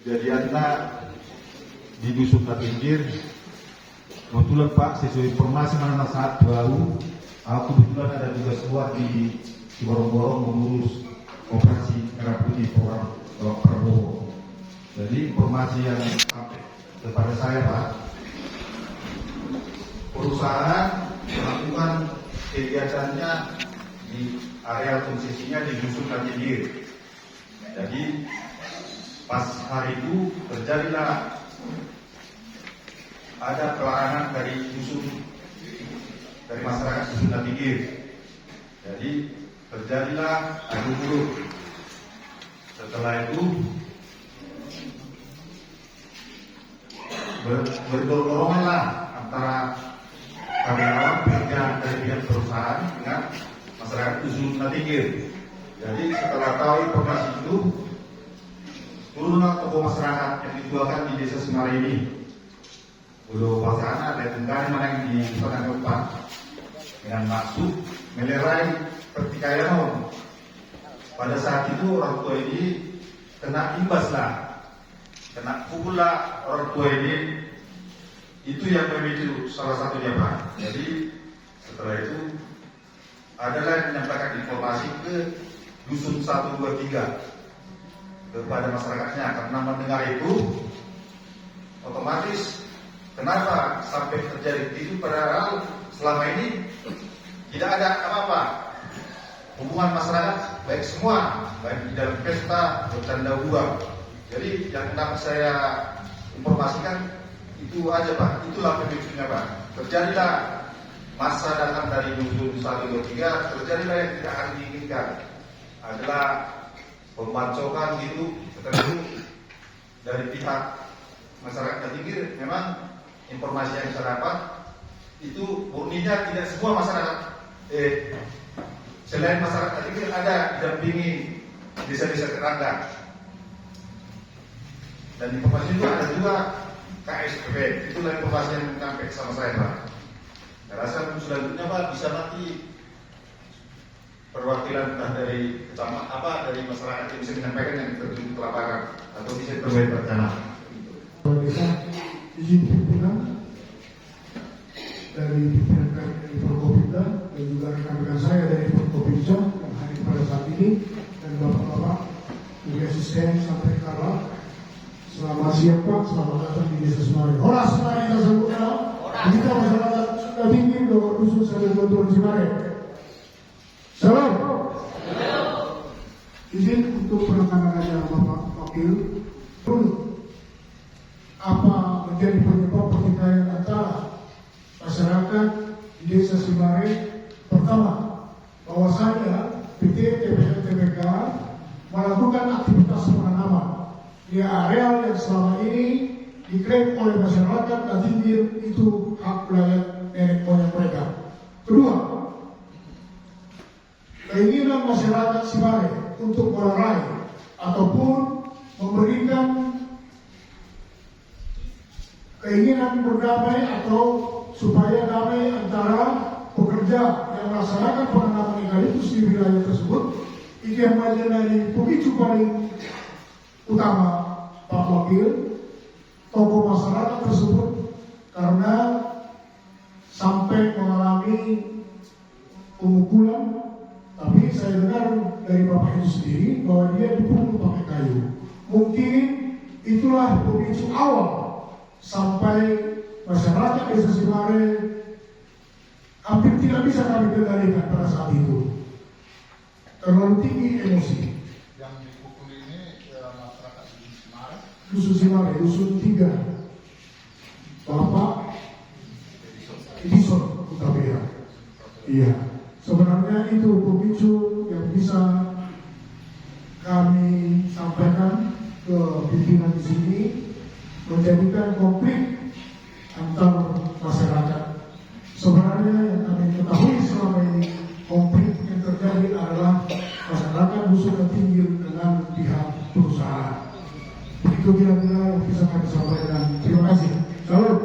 Kejadiannya di Dusun Pinggir. Kebetulan Pak, sesuai informasi mana saat baru, aku kebetulan ada tugas kuat di Borong-Borong mengurus operasi Merah Putih program Prabowo. Jadi informasi yang sampai kepada saya Pak, perusahaan melakukan kegiatannya di area konsesinya di Dusun Pinggir. Jadi pas hari itu terjadilah ada pelarangan dari masyarakat Dusun Pinggir. Jadi terjadilah adu mulut. Setelah itu berdorong-doronganlah antara karyawan dari pihak perusahaan dengan masyarakat Dusun Pinggir. Jadi setelah tahu informasi itu, turunlah tokoh masyarakat yang dituakan di Desa Semare ini. Udah pasangan ada tengkari mana yang di Padang Depan dengan maksud melerai pertikaian. Pada saat itu orang tua ini kena imbas lah, kena pukul lah orang tua ini. Itu yang memicu salah satunya Pak. Jadi setelah itu adalah yang menyampaikan informasi ke Dusun 123 kepada masyarakatnya, karena mendengar itu otomatis kenapa sampai terjadi itu, padahal selama ini tidak ada apa-apa. Hubungan masyarakat baik semua, baik di dalam pesta, bercanda buang. Jadi yang dapat saya informasikan itu aja Pak, itulah pemicunya Pak. Terjadilah masa datang dari Dusun 123, terjadilah yang tidak akan diinginkan. Adalah pembacokan gitu, tertentu dari pihak masyarakat Pinggir. Memang informasi yang saya dapat itu murninya tidak semua masyarakat. Selain masyarakat Pinggir ada didampingi desa-desa tetangga. Dan informasi itu ada juga KSPP. Itulah informasi yang sampai sama saya Pak. Saya rasa selanjutnya Pak bisa nanti perwakilan entah dari dari masyarakat yang bisa menyampaikan yang terjun ke lapangan atau bisa terbaik berencana. Desa izin pimpinan dari pimpinan dari Forkopimda dan juga rekan-rekan saya dari Forkopimda yang hadir pada saat ini, dan bapak-bapak dari asisten sampai kala. Selamat siang Pak, selamat datang di Desa Semare. Horas Semare kita sebutkan. Kita masyarakat sudah tinggi do Dusun 123 Semare. Salam. Izin untuk penekanan Bapak Wakil. Apa menjadi penyebab pertikaian antara masyarakat di Desa Semare? Pertama, bahwasanya PT TPK melakukan aktivitas penanaman di areal yang selama ini diklaim oleh masyarakat dan Pinggir itu hak wilayah nenek moyang mereka. Kedua, keinginan masyarakat Semare untuk melerai ataupun memberikan keinginan berdamai atau supaya damai antara pekerja yang melaksanakan penanaman eukaliptus di wilayah tersebut, itu yang menjadi pemicu paling utama Pak Wakil, tokoh masyarakat tersebut, karena sampai mengalami pemukulan. Tapi saya dengar dari Bapak itu sendiri bahwa dia dipukul pakai kayu. Mungkin itulah pemicu awal sampai masyarakat Desa Semare hampir tidak bisa kami kendalikan pada saat itu. Terlalu tinggi emosi. Yang dipukul ini masyarakat Dusun Semare? Dusun Semare, Dusun 3. Bapak Edison Utapia. Iya. Sebenarnya itu pemicu yang bisa kami sampaikan ke pimpinan di sini, menjadikan konflik antar masyarakat. Sebenarnya yang kami ketahui selama ini, konflik yang terjadi adalah masyarakat Dusun Pinggir dengan pihak perusahaan. Itu kira-kira yang bisa kami sampaikan. Terima kasih. Salam.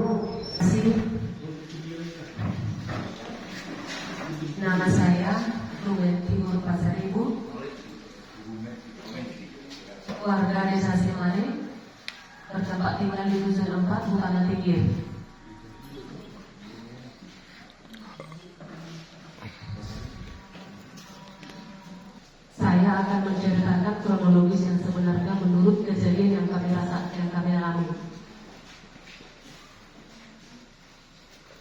Nama saya Ruben Timur Pasaribu, warga Desa Semare. bertempat tinggal di Dusun 4, Bukana Tinggi. Saya akan menceritakan kronologis yang sebenarnya menurut kejadian yang kami alami.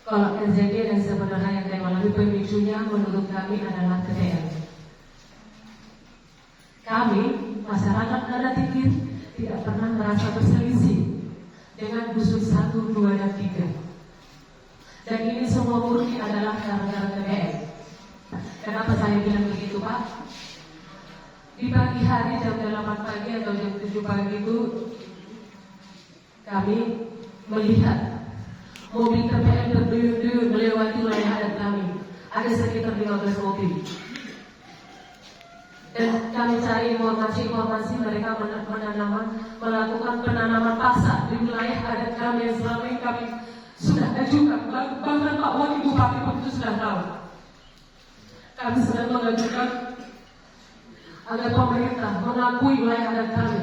Kalau kejadian yang sebenarnya yang kami alami, pemicunya menurut kami adalah KPM. Kami, masyarakat Nada Tinggi, tidak pernah merasa berselisih dengan Dusun 1, 2, dan 3. Dan ini semua murni adalah gara-gara KPM. Kenapa saya bilang begitu, Pak? Di pagi hari jam 8 pagi atau jam 7 pagi itu kami melihat mobil KPM berduyun-duyun melewati wilayah adat kami. Ada sekitar 15 mobil. Dan kami cari informasi mereka melakukan penanaman paksa di wilayah adat kami yang selama ini kami sudah ajukan. Bahkan Pak Wakil Bupati pun itu sudah tahu. Kami sedang mengajukan agar pemerintah mengakui wilayah adat kami.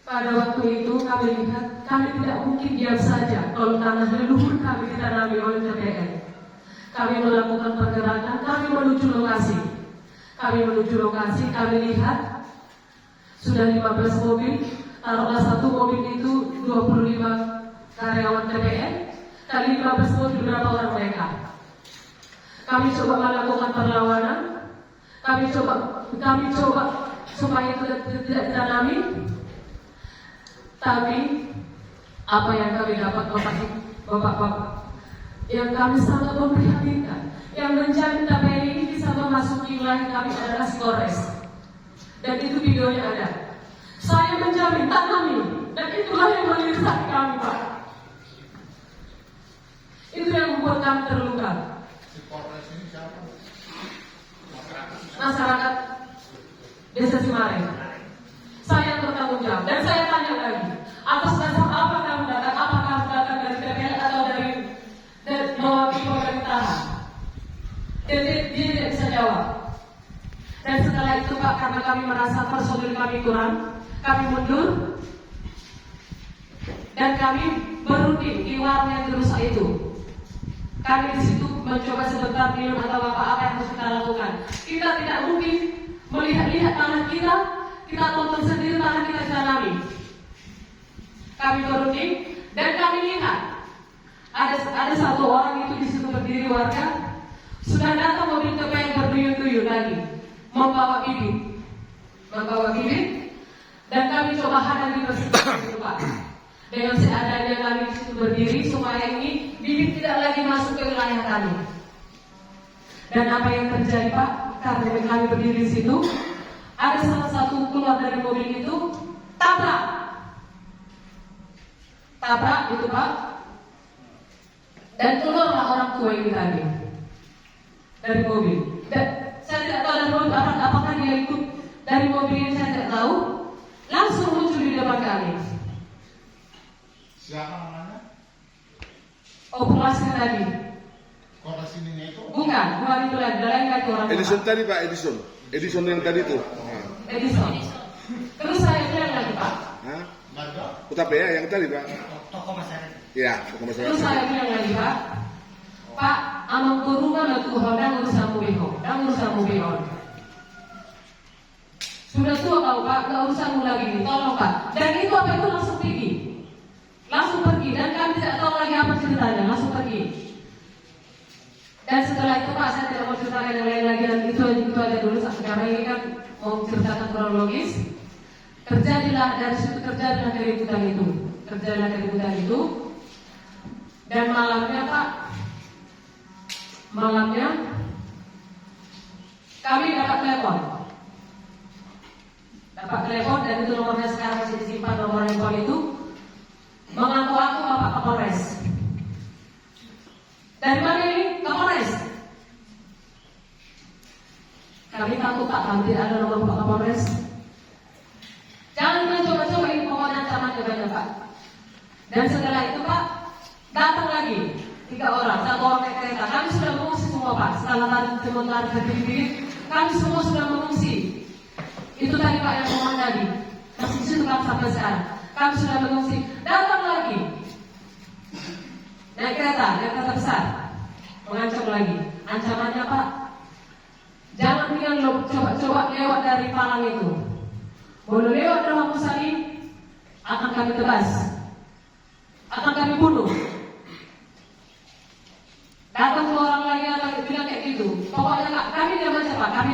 Pada waktu itu kami lihat kami tidak mungkin diam saja kalau tanah leluhur kami ditanami oleh KPM. Kami melakukan pergerakan, kami menuju lokasi. Kami lihat sudah 15 mobil, taruhlah satu mobil itu 25 karyawan KPM, kali 15 mobil berapa orang mereka. Kami coba melakukan perlawanan, kami coba supaya itu tidak ditanami. Tapi apa yang kami dapat Bapak-bapak, yang kami sangat memprihatinkan, yang menjamin KPM ini bisa memasuki wilayah kami adalah Polres. Dan itu videonya ada. Saya menjamin tanam ini, dan itulah yang melihat kami, Pak. Itu yang membuat kami terluka. Si Polres ini siapa? Masyarakat Desa Simare. Saya bertanggung jawab dan saya tanya lagi, atas dasar apa kamu datang? Apakah kamu datang dari KPM atau dari mewakili pemerintahan? Dia tidak bisa jawab. Dan setelah itu Pak, karena kami merasa personil kami kurang, kami mundur dan kami berunding di warung yang dirusak itu. Kami di situ mencoba sebentar minum atau apa yang harus kita lakukan. Kita tidak mungkin melihat tanah kita tonton sendiri tanah kita ditanami. Kami berunding dan kami lihat ada satu orang itu di situ berdiri warga, sudah datang mobil KPM berduyun-duyun lagi, membawa bibit, dan kami coba hadangi bersama Pak. Dengan seadanya kami di situ berdiri supaya ini bibit tidak lagi masuk ke wilayah kami. Dan apa yang terjadi Pak? Karena kami berdiri di situ, ada salah satu keluar dari mobil itu, tabrak itu Pak, dan keluarlah orang tua ini tadi dari mobil. Dan saya tidak tahu dari mobil apakah dia ikut dari mobil ini, saya tidak tahu. Langsung muncul di depan kami. Siapa namanya? Operasi tadi. Kota sininya itu? Bukan itu lagi, lain lagi orang tua. Edison tadi Pak, Edison yang tadi tuh. Edison. Terus saya bilang lagi Pak. Hah? Warga? Utap ya yang tadi Pak. Toko masyarakat. Iya, toko masyarakat. Terus saya bilang lagi Pak, amang kurungan lah tuh dan urusanmu beho. Sudah tua kau Pak, nggak urusanmu lagi nih, tolong Pak. Dan itu apa itu langsung pergi, dan kami tidak tahu lagi apa ceritanya, langsung pergi. Dan setelah itu Pak, saya tidak mau ceritakan yang lain lagi, dan itu aja dulu karena ini kan mau ceritakan kronologis. Terjadilah keributan itu, dan malamnya Pak, kami dapat telepon, dan itu nomornya sekarang masih disimpan, nomor handphone itu mengaku Bapak Kapolres. Dari mana ini? Kapolres. Kami takut Pak, kami tidak ada nomor Pak Kapolres. Jangan pernah coba-coba ini pokoknya ancaman kepada Pak. Dan setelah itu Pak, datang lagi 3 orang, 1 orang naik kereta. Kami sudah mengungsi semua Pak. Setelah berdiri, kami semua sudah mengungsi. Itu tadi Pak yang ngomong tadi. Masih situ Pak sampai sekarang. Kami sudah mengungsi. Datang lagi. Naik kereta besar. Mengancam lagi. Ancamannya Pak, jangan bilang lo coba lewat dari palang itu. Kalau lewat dari Musali, akan kami tebas, akan kami bunuh. Datang ke orang lagi akan bilang kayak gitu. Pokoknya kami diam aja Pak, kami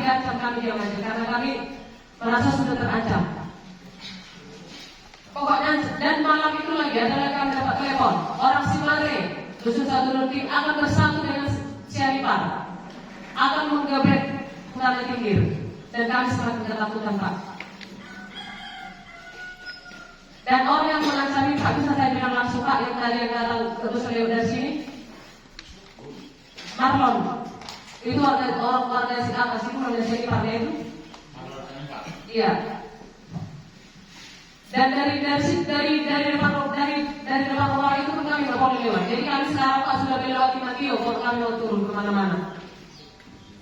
diam aja karena kami merasa sudah terancam. Pokoknya dan malam itu lagi adalah kami dapat telepon orang Simare, Dusun Satu Rutin akan bersatu dengan Sianipar, akan menggebrek Tanah Tinggir, dan kami semakin ketakutan Pak. Dan orang yang mengancam Pak, bisa saya bilang langsung Pak, yang tadi yang datang terus lewat dari sini, Marlon, itu orang warga si atas itu namanya Sianipar itu. Iya. Dan dari depan rumah itu pun kami nggak boleh lewat. Jadi kami sekarang Pak sudah melewati Matio, kalau kami mau turun kemana-mana.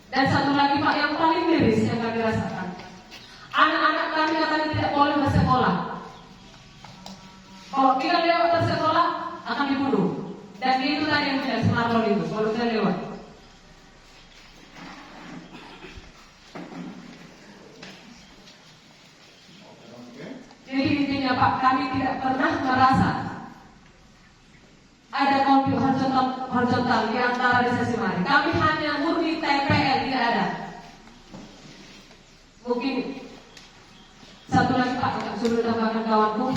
Dan satu lagi Pak yang paling miris yang kami rasakan, anak-anak kami katanya tidak boleh bersekolah. Kalau kita lewat bersekolah akan dibunuh. Dan itu tadi yang bilang Semarlon itu, kalau kita lewat. Jadi intinya Pak, kami tidak pernah merasa ada konflik horizontal di antara desa Simare. Kami hanya murni TPL, tidak ada. Mungkin satu lagi Pak, suruh tambahkan kawanku.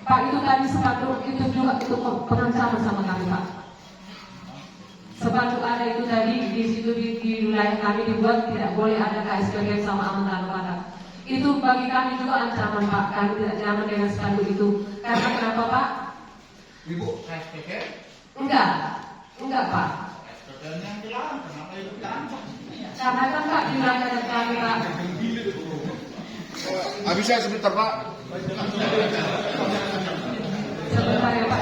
Pak itu tadi sepanduk itu juga itu pengancaman sama kami Pak. Sepanduk ada itu tadi di situ di wilayah kami dibuat tidak boleh ada KSPG sama Aman Tanah Batak. Itu bagi kami juga ancaman Pak. Kami tidak nyaman dengan spanduk itu. Karena kenapa Pak? Ibu, KSPK? Enggak Pak. KSPK yang bilang, kenapa itu terancam? Karena kan Pak di wilayah kami Pak. Bisa sebentar Pak. Sebentar ya Pak.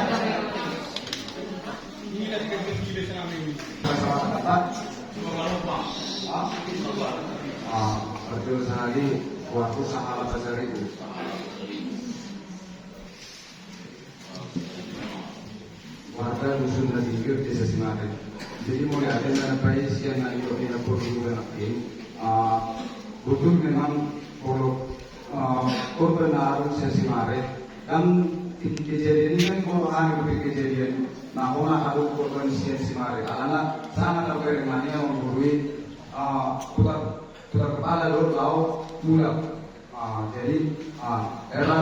Betul sekali waktu sahabat besar itu. Warga dusun Natingir desa Simare. Jadi mulai ada yang bayi siang nanti kita perlu lagi. Betul memang kalau korban harus Simare dan kejadian ini kan kalau hari kejadian, nah orang harus korban Simare. Karena sangat terperemania menggurui putar kepala laut mulak. Jadi era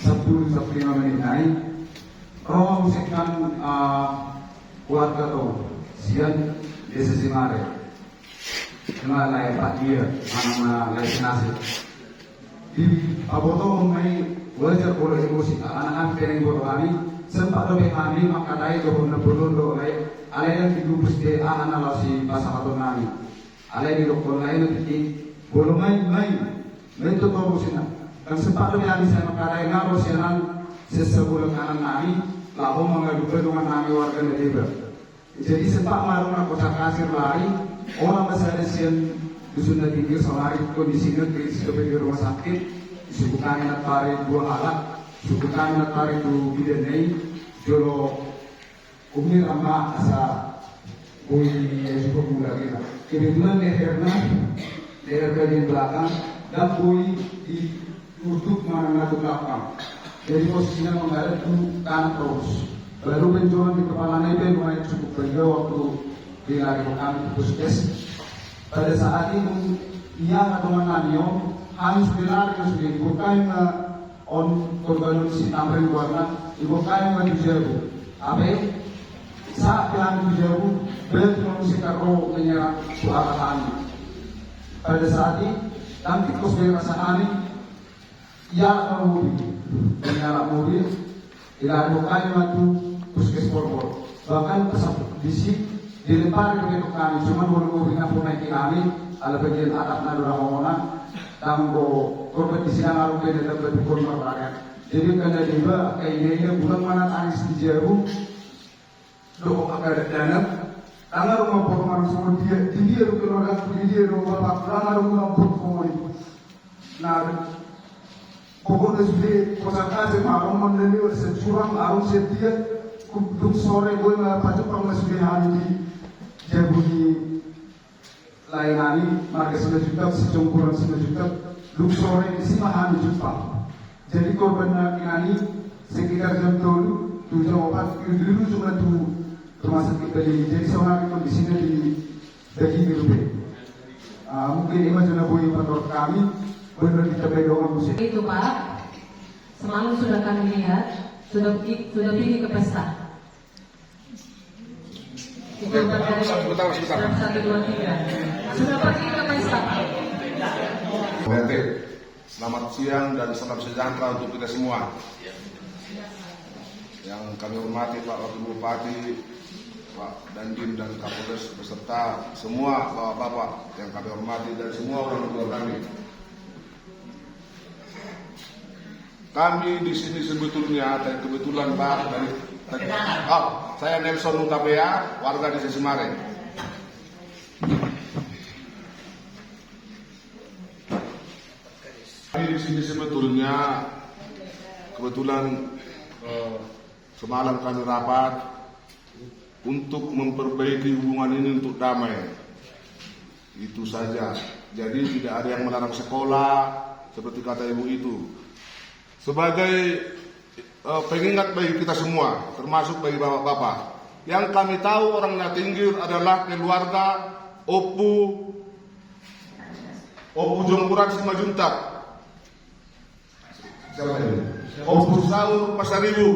10-15 menit naik roh musikkan warga tu sian desa Simare kena lain Pak dia anak lain nasi di aboto mai wajar boleh musik anak-anak pengen berani sempat lebih kami maka tadi tu benar-benar oleh ada yang digugus de anak lasi pasal atau nami ada yang dokter lain nanti belum main itu tahu sih dan sempat lebih kami saya maka ada yang ngaruh siaran sesebulan kanan nami lalu mengadukan dengan nami warga negara. Jadi sempat maruna kota kasir lari orang besar sian dusun Natingir sehari kondisinya kritis di rumah sakit disubuhkan nak tarik 2 alat disubuhkan nak tarik 2 bidanai jolo umir ama asa bui suku mula kita kebetulan leher bagian belakang dan bui di untuk mana belakang. Jadi posisinya menghadap ke kanan terus. Lalu benjolan di kepalanya itu lumayan cukup panjang waktu dilakukan puskes. Pada saat itu ia atau Nanio harus berlari ke sini. Bukan on korban si tamrin warna, bukan menjauh. Apa? Saat yang menjauh, betul musik karo menyerang suara kami. Pada saat itu, nanti kos berasaan ini, ia menyala mobil tidak ada kayu waktu puskes Polpol bahkan disik dilempar ke betok kami cuma mobilnya pun naik kami ala bagian atap nadura ngomona tanggo korban di sini ngaruh ke dalam betul rakyat jadi kena juga kayaknya bulan mana tangis di jauh doa agar dana karena rumah porman semua dia keluarga dia rumah bapak karena rumah porman nah pokoknya sudah posatase malam mandeli securang arung setiap kubtuk sore boy pacupang sudah hari di jabuni lainani marga 9 juta secungkuran 9 juta luk sore di sini hari Jepang. Jadi korban ini sekitar jam 7 jam 4 dulu cuma tuh rumah sakit tadi. Jadi seorang itu di sini di daging dirubah. Mungkin ini macam boy menurut kami benar kita berdoa musik. Itu Pak, semalam sudah kami lihat, sudah pergi ke pesta. Itu dari Sebentar. 1, 2, 3. Sudah pergi ke pesta Pak. BRT, selamat siang dan salam sejahtera untuk kita semua. Yang kami hormati Pak Wakil Bupati, Pak Dandim dan Kapolres beserta semua bapak-bapak yang kami hormati dan semua orang tua kami. Kami di sini sebetulnya, dan kebetulan Pak saya Nelson Utapea, warga Desa Simare. Kami di sini sebetulnya, kebetulan semalam kami rapat untuk memperbaiki hubungan ini untuk damai. Itu saja. Jadi tidak ada yang melarang sekolah seperti kata ibu itu. Sebagai pengingat bagi kita semua, termasuk bagi bapak-bapak, yang kami tahu orang Natinggir adalah keluarga Opu Jongkuran Simajuntak, Opu Saur Pasaribu,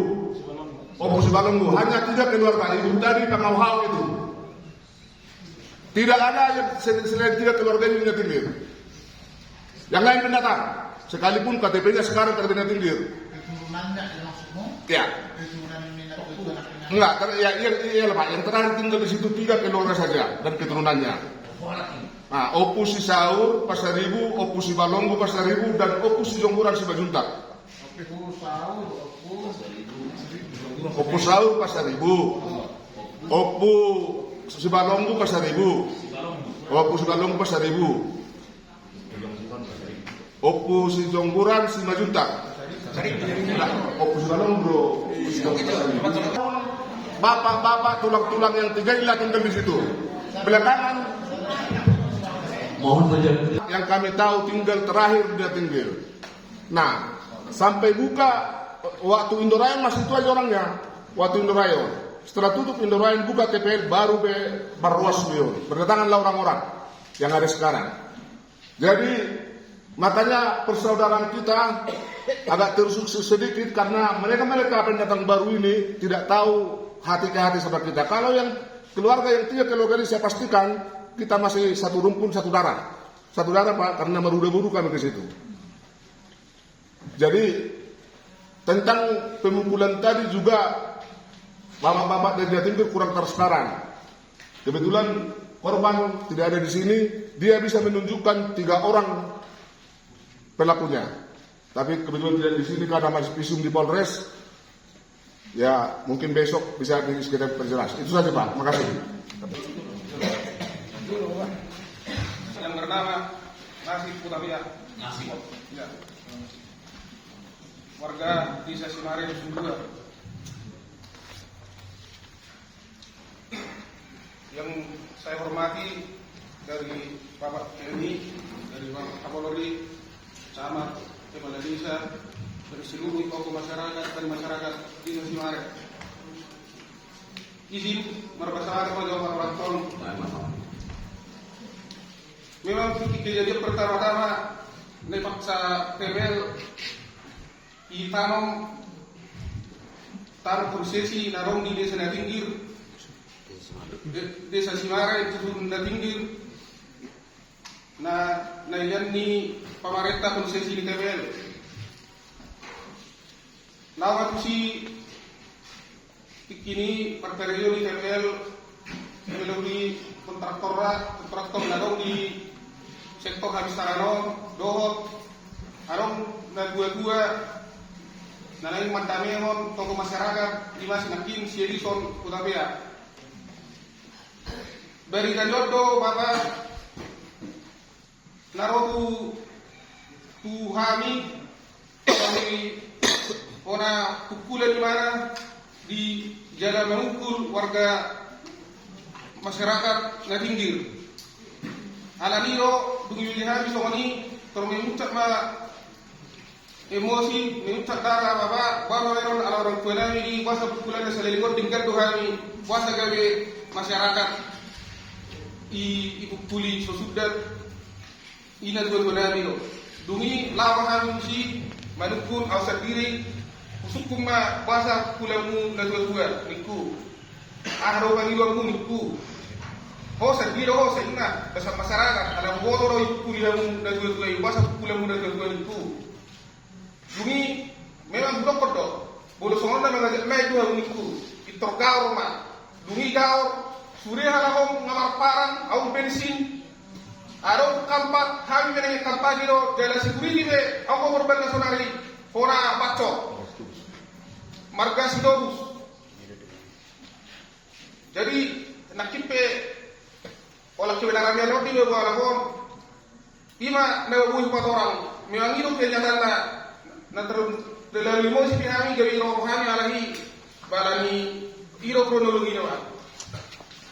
Opu Sibalonggu. Hanya 3 keluarga ibu dari Pangauhau itu. Tidak ada yang selain 3 keluarga ini Natinggir. Yang lain pendatang, sekalipun KTP-nya sekarang KTP Natinggir. Keturunannya maksudmu? Ya. Keturunan minat itu anak-anak. Enggak, iya Pak. Yang terakhir tinggal di situ 3 keluarga saja dan keturunannya. Nah, Opu Saur Pasaribu, Opu Sibalonggu Pasaribu, dan Opu Jongkuran Simajuntak. Opu Saur Pasaribu, Opu Sibalonggu Pasaribu, Opu Sibalonggu Pasaribu, Opu Jongkuran Simajuntak. Opu Sibalonggu. Bapak-bapak tulang-tulang yang 3 inilah tinggal di situ. Belakangan yang kami tahu tinggal terakhir dia tinggal. Nah, sampai buka waktu Indorayan masih itu aja orangnya. Waktu Indorayan, setelah tutup Indorayan buka TPL baru berluas beliau. Berdatanganlah orang-orang yang ada sekarang. Jadi makanya persaudaraan kita agak tersukses sedikit karena mereka pendatang baru ini tidak tahu hati ke hati sama kita. Kalau yang keluarga yang 3 keluarga ini saya pastikan kita masih satu rumpun, satu darah Pak, karena meruda-buru kami ke situ. Jadi tentang pemukulan tadi juga bapak-bapak dari Jatimur kurang transparan. Kebetulan korban tidak ada di sini, dia bisa menunjukkan 3 orang pelakunya. Tapi kebetulan tidak di sini karena masih visum di Polres. Ya mungkin besok bisa kita perjelas. Itu saja Pak. Makasih. Yang bernama Nasib Utapea. Ya. Warga Desa Simare Dusun 2. Yang saya hormati dari Bapak TNI, dari Bapak Kapolri, Camat, Kepala Desa, dari seluruh tokoh masyarakat dan masyarakat Desa Simare. Izin berpasangan kepada orang tolong. Memang kejadian pertama-tama nepaksa TPL itanong taruh prosesi narong di Desa Natinggir, Desa Simare itu Natinggir. Nah, nailan ni pemerintah prosesi di TPL. Nawat si kini perteriyo di TPL melalui kontraktor narong di sektor habis tarano dohot arong na gua na lain mandamehon tokoh masyarakat Dimas Nakim si Edison Utapea dari Ganjodo Bapak narotu tuhami mengetahui pona pukulan di mana di jalan memukul warga masyarakat Ngatinggir. Alaniro dungi habis songoni termemuncak ma emosi memuncak darah bawa meron ala orang tua nami di kuasa pukulan selelingot tingkat tuhami kuasa gawe masyarakat ibu puli sesudah ina dua nami lo dungi lawa kami si manukun ausat diri usukum ma kuasa pukulamu na dua niku ahro pangiluanmu niku ho sendiri ho sehingga bersama masyarakat ada bodoh pukulamu na dua kuasa pukulamu na dua niku Bumi memang bukan kodok. Bodoh songonda mengajak mai dua uniku. Itor gaur ma. Dungi gaur. Suri halahong ngamar parang. Au bensin. Aro kampak. Kami menengah kampak diro. Jala security be. Au korban nasionali. Hora bacok. Marga sidobus. Jadi nakipe. Olah kebenaran dia roti be bawa lahon. Ima nawabuhi kuat orang. Memang hidup kenyataan na. Na terlalu emosi kami gawi rohani alahi balani iro kronologi nawa.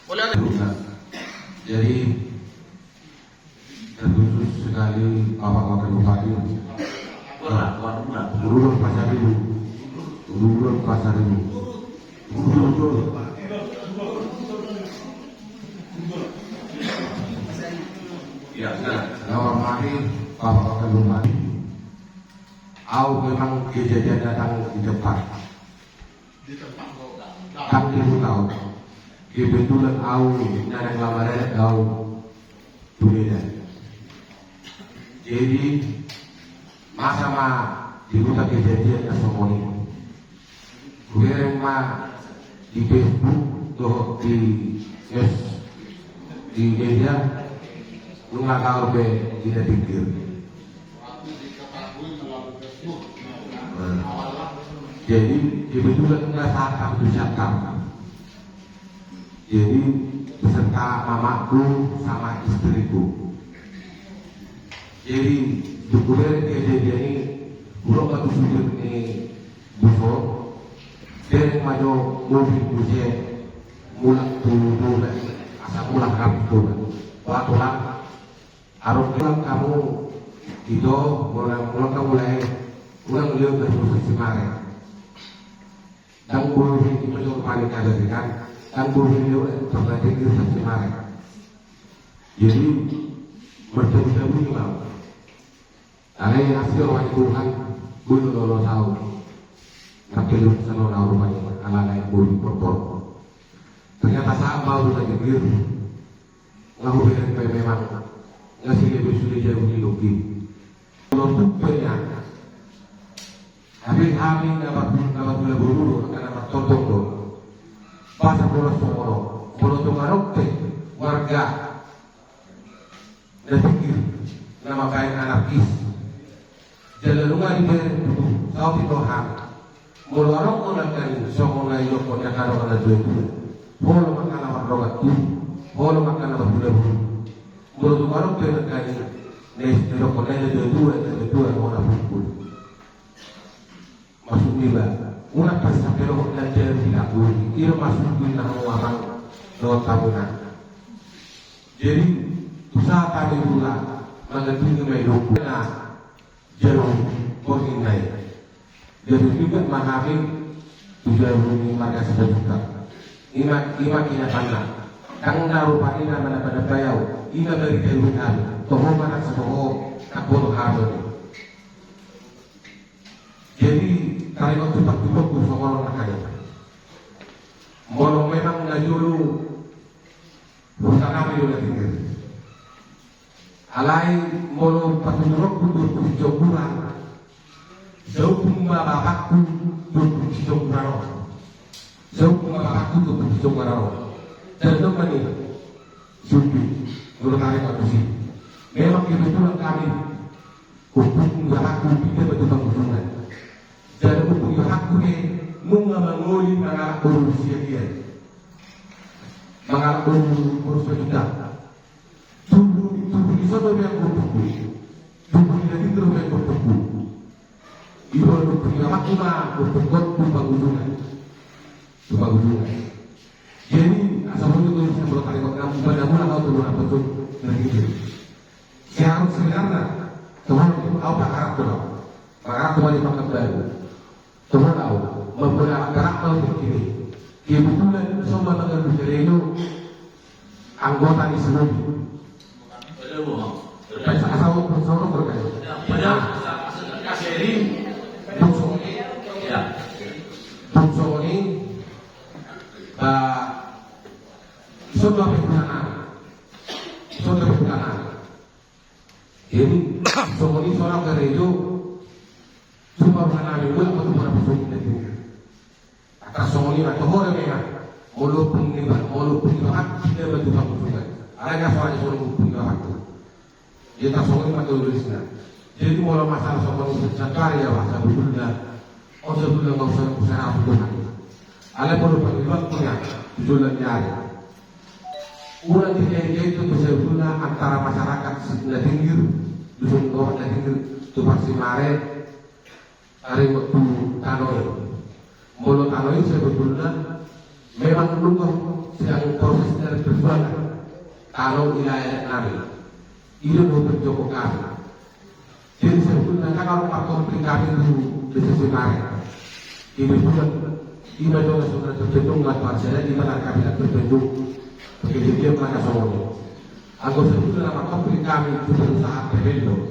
Boleh. Jadi terkhusus sekali Bapak Wakil Bupati Urul Pasar Ibu ya, saya hormati Bapak Wakil Bupati. Au memang kejadian datang di depan. Kami tahu. Kebetulan au dari lamaran au berbeda. Jadi masa di kota kejadian yang semoni. Gue mah di Facebook atau di media lu nggak tahu be tidak pikir. Jadi kebetulan nggak sakam itu sakam. Jadi beserta mamaku sama istriku. Jadi dukuler kejadian ini buruk atau sujud ini busuk. Dari maju mobil busnya mulak turun asal mulak kami turun. Tulang harus bilang kamu itu mulai ulang beliau berproses kemarin. Dan guru ini itu paling kadang-kadang dan guru ini terjadi di sisi mana. Jadi bertemu ini mau. Ada hasil wajib Tuhan, guru lolo tahu. Tapi lu selalu tahu rumahnya anak-anak guru berpor. Ternyata saat mau lagi biru, lalu memang ngasih lebih sulit jauh di logi. Untuk banyak. Tapi kami dapat bulu akan dapat contoh bahasa bolos Tongorok warga dan pikir nama kain anarkis jalan rumah di tahu di Tuhan mulorok mengatakan semua yang punya karo ada dua bolo makan apa rogat tu bolo makan apa bulu bulu Tongorok mengatakan nes rokok ada dua orang bulu masuk nila, una pasta pero la terra tidak boleh, ia masuk di dalam orang non tabunan. Jadi usaha tadi pula mengenai hidup na jauh koordinai. Jadi juga mengambil tujuan bumi marga sejuta. Ima kina panah. Kang narupa ina mana pada bayau, ina dari kehidupan. Toh mana sesuatu kapono harus. Jadi kalimat itu tak cukup sama orang kaya. Mau memang ngajulu bukan kami udah tinggal. Alai mau patulok untuk jokuran. Jauh bapakku untuk jokuran. Jauh bapakku untuk jokuran. Dan itu kan ini suci menurut manusia. Memang kebetulan kami hukum bapakku tidak betul-betul. Dan hukum hakku ini mengawali mengalak urusia dia, mengalak urusia kita. Tubuh di sana yang bertubuh, tubuh di dalam yang bertubuh. Ibu berkira ima berbentuk tumpang ujungan. Jadi asal itu bisa bertarik kamu pada bulan atau bulan betul begitu. Yang sebenarnya teman tahu karakter tuh. Karakter wajib pakai baru. Teman tahu mempunyai karakter begini. Kebetulan semua negara negara itu anggota di seluruh. Asal bersama berkait. Pada kaseri Bungsu ini sudah berkenalan. Jadi semua ini seorang gereja cuma mengenal itu atau cuma bersulit itu. Atas semua ini atau orang yang mulut pengibahan tidak bertukar bertukar. Ada seorang yang suruh pengibahan itu. Dia tak semua ini atau tulisnya. Jadi kalau masalah soal bercakap ya bahasa berbeda. Oh sebelum nggak usah usaha apa ada perlu pengibat punya tujuan nyari. Ulah dia itu bisa guna antara masyarakat sebelah tinggi, dusun bawah dan tinggi, tu pasti mare, hari waktu tanoi. Mulu tanoi sebetulnya memang menunggu sedang proses dari perjuangan. Kalau wilayah nari, itu untuk Joko kami. Jadi sebetulnya kalau Pak Komplik kami itu bisa mare, ini bukan. Iba juga sudah terbentuk nggak parcela di mana kami terbentuk begitu dia mereka semuanya. Aku sebetulnya nama komplik kami itu berusaha terbentuk.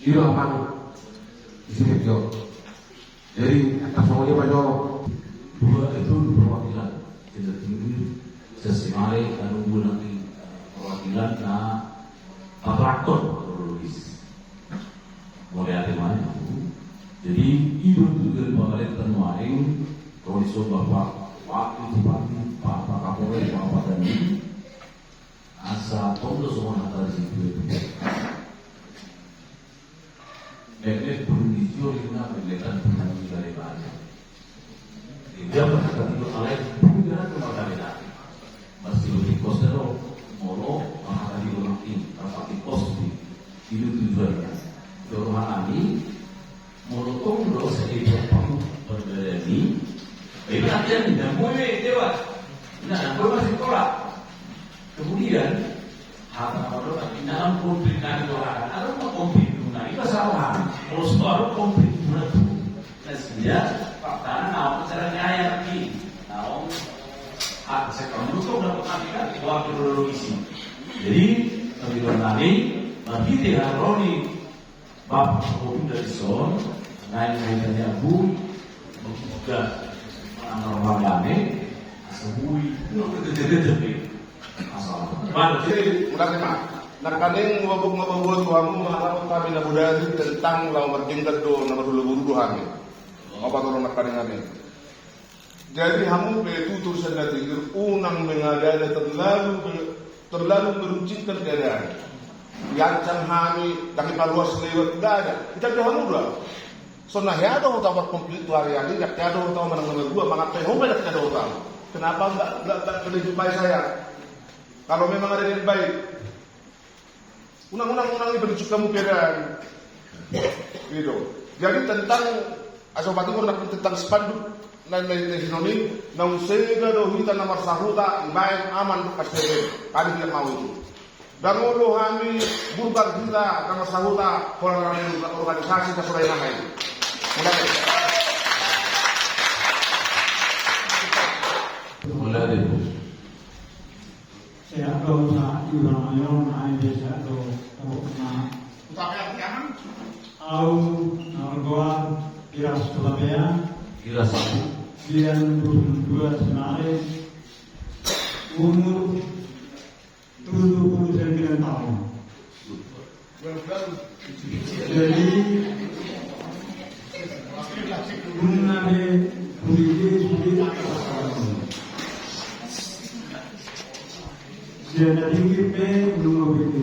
Itu apa? Di sini Jo. Jadi atas semuanya Pak Jo. dua itu perwakilan tidak tinggi sesimare dan nanti perwakilan kontraktor logis. Mulai ada mana? Jadi itu juga pemerintah kemarin kalau Bapak waktu Bupati Pak Kapolri Pak Dani asa tondo semua antara situ. Mereka berunjuk dengan berlebihan penyanyi dari mana? Dia berkata itu oleh pengiran kemerdekaan. Masih lebih kosero molo maka di orang ini rapat kosti itu tujuannya. Dorongan ini Molotov lo sedih berdiri, ini artinya tidak boleh dewa, tidak boleh masih tolak. Kemudian harta orang dalam konflik kami orang, ada konflik guna itu salah. Kalau soal konflik guna itu, sehingga fakta naon cara nyaya lagi, naon hak sektor itu dapat artikan waktu logisi. Jadi kami nanti bagi tidak roni. Bapak Hukum dari Son, naik-naiknya Bu, juga orang rame, asabui, itu asal. Jadi, mulai Pak. Nakadeng ngobok-ngobok tuamu mengharap kami na budaya tentang lawan bertingkat do nomor dulu kami. Apa turun nakadeng kami? Jadi hamu itu tulisan dari unang mengadai terlalu meruncingkan keadaan. Yang kami dari paluas lewat tidak ada. Kita dah muda. So nah ya ada utama komplit hari ini. Ya ada utama menang dua. Maka pehomel ada utama. Kenapa enggak jumpai saya? Kalau memang ada yang baik, undang-undang ini berjuang kamu peran. Gitu. Jadi tentang asopati pun tentang spanduk lain sinonim. Nang sega dohita nomor sahuta baik aman kasih. Kami tidak mau itu. Dan mulu kami bubar kita karena sahuta organisasi kesurai nama ini. Mulai itu. Saya tahu saat itu orang lain desa atau na. Gua kira Surabaya. Kira satu. Dia 22 Senarai. Umur 79 tahun. Jadi mengenai budaya dia dari IP belum BP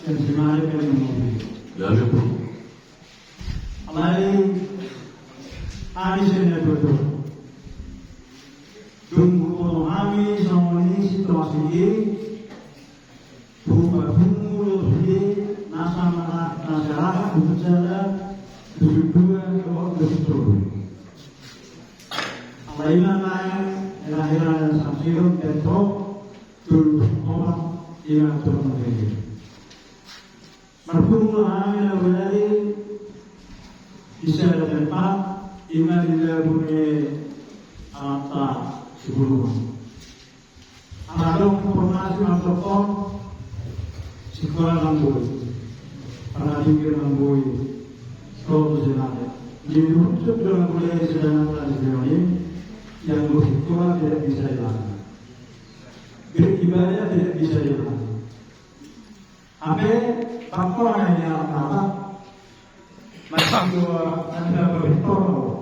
dan sebenarnya belum BP. Lalu pun. Lain hari Senin itu. Tunggu kami sama ini situasi ini. Bumulu ini nasa masyarakat berjalan 72 dentro tul orang yang termegah. Marhum Muhammad Al-Waladi bisa tempat inna lillahi punya ata sebelum. Anak informasi antropon sekolah Lamboi, paradigma Lamboi, sekolah sejarah. Jadi untuk dalam kuliah sejarah tradisional yang bersekolah tidak bisa dilakukan, beribadah tidak bisa dilakukan. Apa faktor yang apa? Masih dua anda berbicara